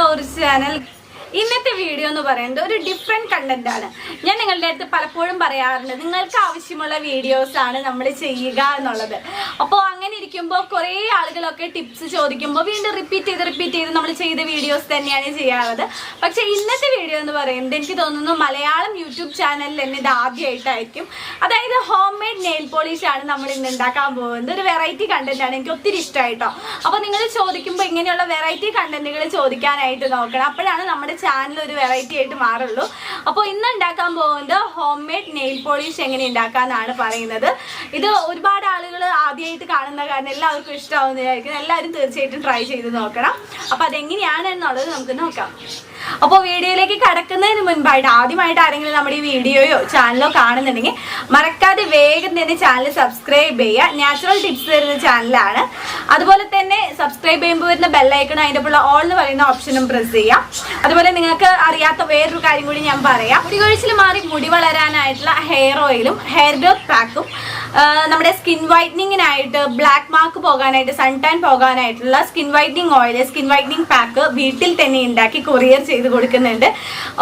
our channel. ഇന്നത്തെ video എന്ന് പറയുന്നത് ഒരു ഡിഫറെന്റ് കണ്ടന്റ് ആണ്. ഞാൻ നിങ്ങളുടെ അടുത്ത് പലപ്പോഴും പറയാറുണ്ട് നിങ്ങൾക്ക് ആവശ്യമുള്ള വീഡിയോസ് ആണ് നമ്മൾ ചെയ്യുക എന്നുള്ളത്. അപ്പോൾ അങ്ങനെ ഇരിക്കുമ്പോൾ കുറേ ആളുകളൊക്കെ ടിപ്സ് ചോദിക്കുമ്പോൾ വീണ്ടും റിപ്പീറ്റ് ചെയ്ത് നമ്മൾ ചെയ്ത വീഡിയോസ് തന്നെയാണ് ചെയ്യാറുള്ളത്. പക്ഷേ ഇന്നത്തെ വീഡിയോ എന്ന് പറയുന്നത് എനിക്ക് തോന്നുന്നു മലയാളം യൂട്യൂബ് ചാനലിൽ തന്നെ ഇത് ആദ്യമായിട്ടായിരിക്കും. അതായത് ഹോം മെയ്ഡ് നെയിൽ പോളിഷ് ആണ് നമ്മൾ ഇന്ന് ഉണ്ടാക്കാൻ പോകുന്നത്. ഒരു വെറൈറ്റി കണ്ടന്റ് ആണ്, എനിക്ക് ഒത്തിരി ഇഷ്ടമായിട്ടോ. അപ്പോൾ നിങ്ങൾ ചോദിക്കുമ്പോൾ ഇങ്ങനെയുള്ള വെറൈറ്റി കണ്ടന്റുകൾ ചോദിക്കാനായിട്ട് നോക്കണം. അപ്പോഴാണ് നമ്മുടെ ചാനൽ ഒരു വെറൈറ്റി ആയിട്ട് മാറുള്ളൂ. അപ്പോൾ ഇന്ന് ഉണ്ടാക്കാൻ പോകുന്നത് ഹോം മെയ്ഡ് നെയിൽ പോളിഷ് എങ്ങനെ ഉണ്ടാക്കാന്നാണ് പറയുന്നത്. ഇത് ഒരുപാട് ആളുകൾ ആദ്യമായിട്ട് കാണുന്ന കാരണം എല്ലാവർക്കും ഇഷ്ടമാവുന്നതായിരിക്കും. എല്ലാവരും തീർച്ചയായിട്ടും ട്രൈ ചെയ്ത് നോക്കണം. അപ്പോൾ അതെങ്ങനെയാണ് എന്നുള്ളത് നമുക്ക് നോക്കാം. അപ്പോൾ വീഡിയോയിലേക്ക് കടക്കുന്നതിന് മുൻപായിട്ട് ആദ്യമായിട്ട് ആരെങ്കിലും നമ്മുടെ ഈ വീഡിയോയോ ചാനലോ കാണുന്നുണ്ടെങ്കിൽ മറക്കാതെ വേഗം തന്നെ ചാനൽ സബ്സ്ക്രൈബ് ചെയ്യുക. നാച്ചുറൽ ടിപ്സ് തരുന്ന ചാനലാണ്. അതുപോലെ തന്നെ സബ്സ്ക്രൈബ് ചെയ്യുമ്പോൾ വരുന്ന ബെല്ലൈക്കണം അതിൻ്റെ ഒപ്പമുള്ള ഓൾ എന്ന് പറയുന്ന ഓപ്ഷനും പ്രസ് ചെയ്യാം. അതുപോലെ നിങ്ങൾക്ക് അറിയാത്ത വേറൊരു കാര്യം കൂടി ഞാൻ പറയാം. മുടി കൊഴിച്ചിൽ മാറി മുടി വളരാനായിട്ടുള്ള ഹെയർ ഓയിലും ഹെയർ ഗ്രോത്ത് പാക്കും നമ്മുടെ സ്കിൻ വൈറ്റനിങ്ങിനായിട്ട് ബ്ലാക്ക് മാർക്ക് പോകാനായിട്ട് സൺ ടാൻ പോകാനായിട്ടുള്ള skin whitening oil skin whitening pack വീട്ടിൽ തന്നെ ഉണ്ടാക്കി കൊറിയർ ചെയ്ത് കൊടുക്കുന്നുണ്ട്.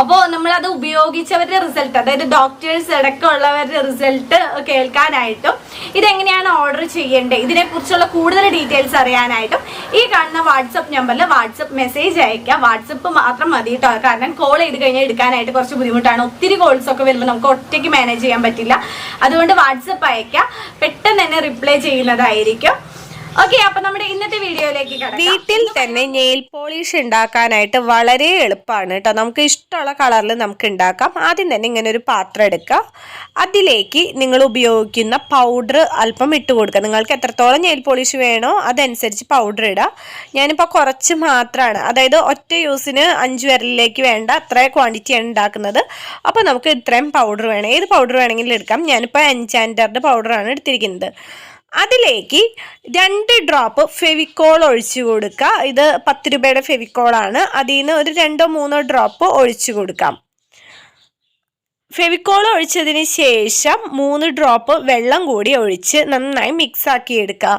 അപ്പോൾ നമ്മളത് ഉപയോഗിച്ചവരുടെ റിസൾട്ട്, അതായത് ഡോക്ടേഴ്സ് അടക്കമുള്ളവരുടെ റിസൾട്ട് കേൾക്കാനായിട്ടും ഇതെങ്ങനെയാണ് ഓർഡർ ചെയ്യേണ്ടത് ഇതിനെക്കുറിച്ചുള്ള കൂടുതൽ ഡീറ്റെയിൽസ് അറിയാനായിട്ടും ഈ കാണുന്ന വാട്സപ്പ് നമ്പറിൽ വാട്സപ്പ് മെസ്സേജ് അയക്കാം. വാട്സപ്പ് മാത്രം മതി കേട്ടോ, കാരണം കോൾ ചെയ്ത് കഴിഞ്ഞാൽ എടുക്കാനായിട്ട് കുറച്ച് ബുദ്ധിമുട്ടാണ്. ഒത്തിരി കോൾസ് ഒക്കെ വരുമ്പോൾ നമുക്ക് ഒറ്റയ്ക്ക് മാനേജ് ചെയ്യാൻ പറ്റില്ല. അതുകൊണ്ട് വാട്സപ്പ് അയക്കാം, പെട്ടെന്ന് തന്നെ റിപ്ലൈ ചെയ്യുന്നതായിരിക്കും. ഓക്കെ, അപ്പൊ നമ്മുടെ ഇന്നത്തെ വീഡിയോയിലേക്ക് കടക്കാം. വീട്ടിൽ തന്നെ നെയിൽ പോളിഷ് ഉണ്ടാക്കാനായിട്ട് വളരെ എളുപ്പമാണ് കേട്ടോ. നമുക്ക് ഇഷ്ടമുള്ള കളറിൽ നമുക്ക് ഉണ്ടാക്കാം. ആദ്യം തന്നെ ഇങ്ങനെ ഒരു പാത്രം എടുക്കുക. അതിലേക്ക് നിങ്ങൾ ഉപയോഗിക്കുന്ന പൗഡർ അല്പം ഇട്ട് കൊടുക്കുക. നിങ്ങൾക്ക് എത്രത്തോളം നെയിൽ പോളിഷ് വേണോ അതനുസരിച്ച് പൗഡർ ഇടുക. ഞാനിപ്പോൾ കുറച്ച് മാത്രമാണ്, അതായത് ഒറ്റ യൂസിന് 5 വിരലിലേക്ക് വേണ്ട അത്ര ക്വാണ്ടിറ്റിയാണ് ഉണ്ടാക്കുന്നത്. അപ്പോൾ നമുക്ക് ഇത്രയും പൗഡർ വേണം. ഏത് പൗഡർ വേണമെങ്കിലും എടുക്കാം. ഞാനിപ്പോൾ എൻചാൻറ്ററുടെ പൗഡറാണ് എടുത്തിരിക്കുന്നത്. അതിലേക്ക് 2 ഡ്രോപ്പ് ഫെവിക്കോൾ ഒഴിച്ചു കൊടുക്കുക. ഇത് 10 രൂപയുടെ ഫെവിക്കോളാണ്. അതിൽ നിന്ന് ഒരു 2-3 ഡ്രോപ്പ് ഒഴിച്ചു കൊടുക്കാം. ഫെവിക്കോൾ ഒഴിച്ചതിന് ശേഷം 3 ഡ്രോപ്പ് വെള്ളം കൂടി ഒഴിച്ച് നന്നായി മിക്സ് ആക്കി എടുക്കുക.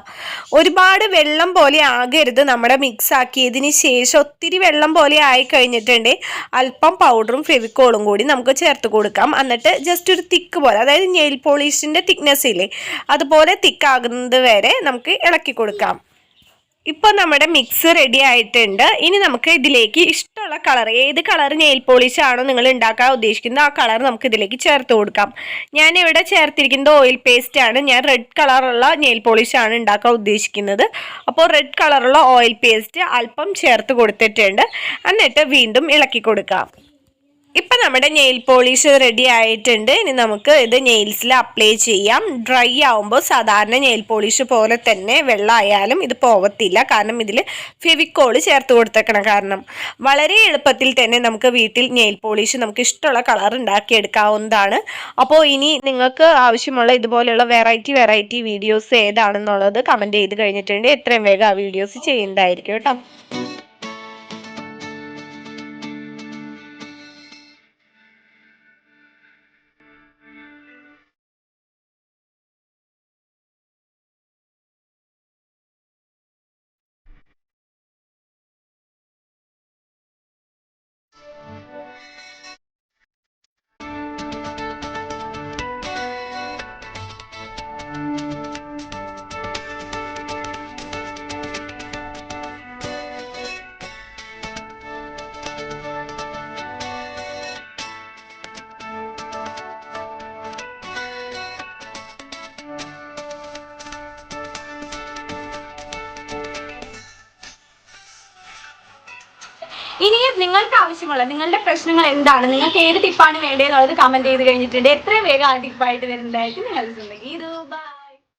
ഒരുപാട് വെള്ളം പോലെ ആകരുത്. നമ്മുടെ മിക്സ് ആക്കിയതിന് ശേഷം ഒത്തിരി വെള്ളം പോലെ ആയി കഴിഞ്ഞിട്ടുണ്ടെങ്കിൽ അല്പം പൗഡറും ഫെവിക്കോളും കൂടി നമുക്ക് ചേർത്ത് കൊടുക്കാം. എന്നിട്ട് ജസ്റ്റ് ഒരു തിക്ക് പോലെ, അതായത് നെയിൽ പോളിഷിൻ്റെ തിക്നെസ് ഇല്ലേ അതുപോലെ തിക്കാകുന്നത് വരെ നമുക്ക് ഇളക്കി കൊടുക്കാം. ഇപ്പോൾ നമ്മുടെ മിക്സ് റെഡി ആയിട്ടുണ്ട്. ഇനി നമുക്ക് ഇതിലേക്ക് ഇഷ്ടമുള്ള കളർ, ഏത് കളർ നെയിൽ പോളിഷ് ആണോ നിങ്ങൾ ഉണ്ടാക്കാൻ ഉദ്ദേശിക്കുന്നത് ആ കളർ നമുക്ക് ഇതിലേക്ക് ചേർത്ത് കൊടുക്കാം. ഞാനിവിടെ ചേർത്തിരിക്കുന്നത് ഓയിൽ പേസ്റ്റ് ആണ്. ഞാൻ റെഡ് കളറുള്ള നെയിൽ പോളിഷ് ആണ് ഉണ്ടാക്കാൻ ഉദ്ദേശിക്കുന്നത്. അപ്പോൾ റെഡ് കളറുള്ള ഓയിൽ പേസ്റ്റ് അല്പം ചേർത്ത് കൊടുത്തിട്ടുണ്ട്. എന്നിട്ട് വീണ്ടും ഇളക്കി കൊടുക്കാം. ഇപ്പം നമ്മുടെ നെയിൽ പോളിഷ് റെഡി ആയിട്ടുണ്ട്. ഇനി നമുക്ക് ഇത് നെയിൽസിൽ അപ്ലൈ ചെയ്യാം. ഡ്രൈ ആവുമ്പോൾ സാധാരണ നെയിൽ പോളിഷ് പോലെ തന്നെ വെള്ളമായാലും ഇത് പോകത്തില്ല, കാരണം ഇതിൽ ഫെവിക്കോൾ ചേർത്ത് കൊടുത്തേക്കണം. കാരണം വളരെ എളുപ്പത്തിൽ തന്നെ നമുക്ക് വീട്ടിൽ നെയിൽ പോളിഷ് നമുക്ക് ഇഷ്ടമുള്ള കളർ ഉണ്ടാക്കിയെടുക്കാവുന്നതാണ്. അപ്പോൾ ഇനി നിങ്ങൾക്ക് ആവശ്യമുള്ള ഇതുപോലെയുള്ള വെറൈറ്റി വീഡിയോസ് ഏതാണെന്നുള്ളത് കമൻറ്റ് ചെയ്ത് കഴിഞ്ഞിട്ടുണ്ട്. എത്രയും വേഗം ആ വീഡിയോസ് ചെയ്യുന്നതായിരിക്കും കേട്ടോ. ഇനിയും നിങ്ങൾക്ക് ആവശ്യമുള്ള നിങ്ങളുടെ പ്രശ്നങ്ങൾ എന്താണ്, നിങ്ങൾക്ക് ഏത് ടിപ്പാണ് വേണ്ടതെന്നുള്ളത് കമന്റ് ചെയ്ത് കഴിഞ്ഞിട്ടുണ്ട്. എത്രയും വേഗം ആ ടിപ്പായിട്ട് വരുന്നതായിരിക്കും നിങ്ങളുടെ സ്വന്തം.